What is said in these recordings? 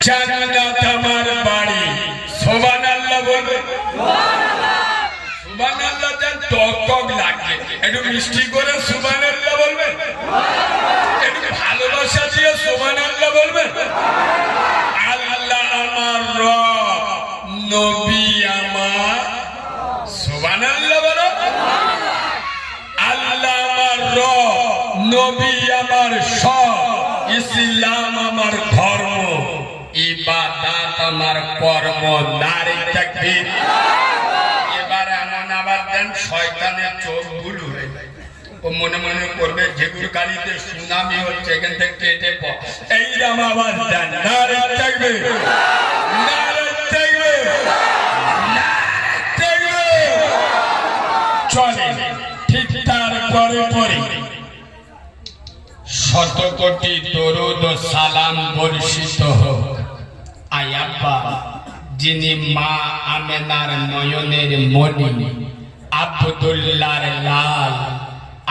জান্নাত আমার বাড়ি। সুবহানাল্লাহ বলবে। সুবহানাল্লাহ জান টক লাগে, একটু মিষ্টি করে সুবহানাল্লাহ বলবে, একটু ভালোবাসা দিয়ে সুবহানাল্লাহ বলবে। আল্লাহ আমার রব, নবী আমার, সুবহানাল্লাহ বলো। আল্লাহ আমার রব, নবী আমার সব, ইসলাম আমার ধর্ম, ইবাদত আমার কর্ম। নারী তাকবীর। এবার এমন আবার দেন শয়তানের চোখ ভুল হয়ে যায়, ও মনে মনে করবে যেগুলো গালিতে সুনামি হচ্ছে এখান থেকে কেটে পড়, এইরকম আওয়াজ দেন। নারী তাকবীর, নারী তাকবীর, নারী তাকবীর। চলে ঠিক তার পরে পরে শত কোটি দরুদ ও সালাম বর্ষিত হোক আয় আব্বা, যিনি মা আমেনার নয়নের মণি, আব্দুল্লাহর লাল,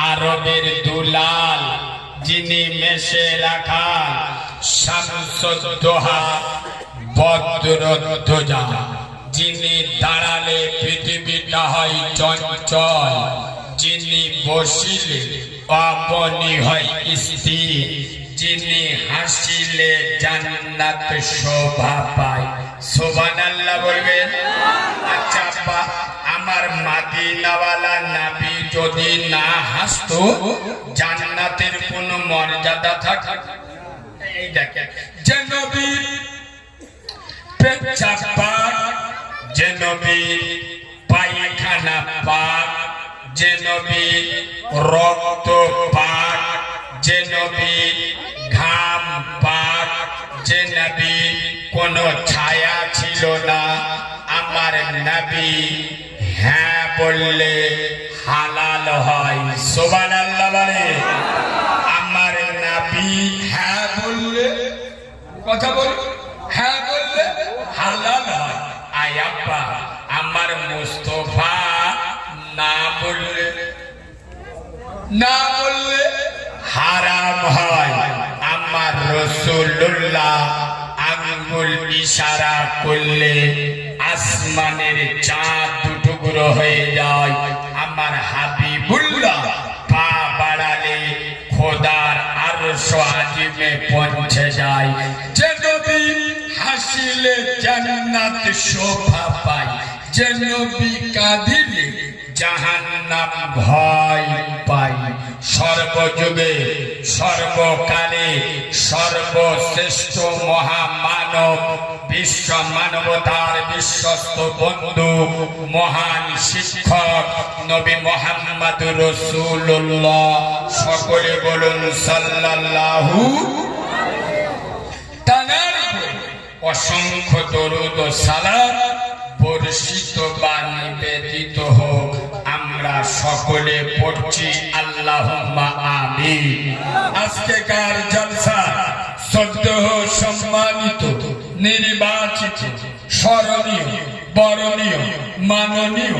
আরবের দুলাল, যিনি মেশে রাখা শামসুদ্দোহা বদরুদ্দোজা, যিনি দাঁড়ালে পৃথিবীটা হয় চঞ্চল, যিনি বসিলে আপনি হয় স্থির, যিনি হাসিলে জান্নাত শোভা পায়। সুবহানাল্লাহ বলবেন। আচ্ছা আব্বা, আমার মাদিনাওয়ালা নবী যদি না হাসতো জান্নাতের কোন মর্যাদা থাকে? এই দেখেন, যে নবী পেচ্ছাপ পাক, যে নবী পায়খানা পাক, যে নবী রক্ত পাক, যে নবী ঘাম পাক, যে নবী কোন ছায়া ছিল না, আমার নবী হ্যাঁ বললে হালাল হয়। সুবহানাল্লাহ বলে। আমার নবী হ্যাঁ বললে, কথা বল, হ্যাঁ বললে হালাল হয়। আয় আব্বা, আমার মুস্তাফা না বললে, না বললে হারাম হয়। আমার রাসূলুল্লাহ আঙ্গুল ইশারা করলে আসমানের চাঁদ টুকরো হয়ে যায়। আমার হাবিবুল্লাহ পা বাড়ালে খোদার আরশ আজিমে পৌঁছে যায়। যে নবী হাসিলে জান্নাত শোভা পায়, যে নবী কাঁদিলে জাহান্নাম ভয় পায়। সর্বযুগে সর্বকালে সর্বশ্রেষ্ঠ মহামানব, বিশ্ব মানবতার বিশ্বস্ত বন্ধু, মহান শিক্ষক নবী মুহাম্মদুর রাসূলুল্লাহ। সকলে বলুন সাল্লাল্লাহু। তার অসংখ্য দরুদ ও সালাম বর্ষিত বা নিবেদিত হোক। আমরা সকলে পড়ছি আল্লাহুম্মা আমিন। আজকেকার জলসা শ্রদ্ধেয় সম্মানিত নির্বাচিত স্মরণীয় বরণীয় মাননীয়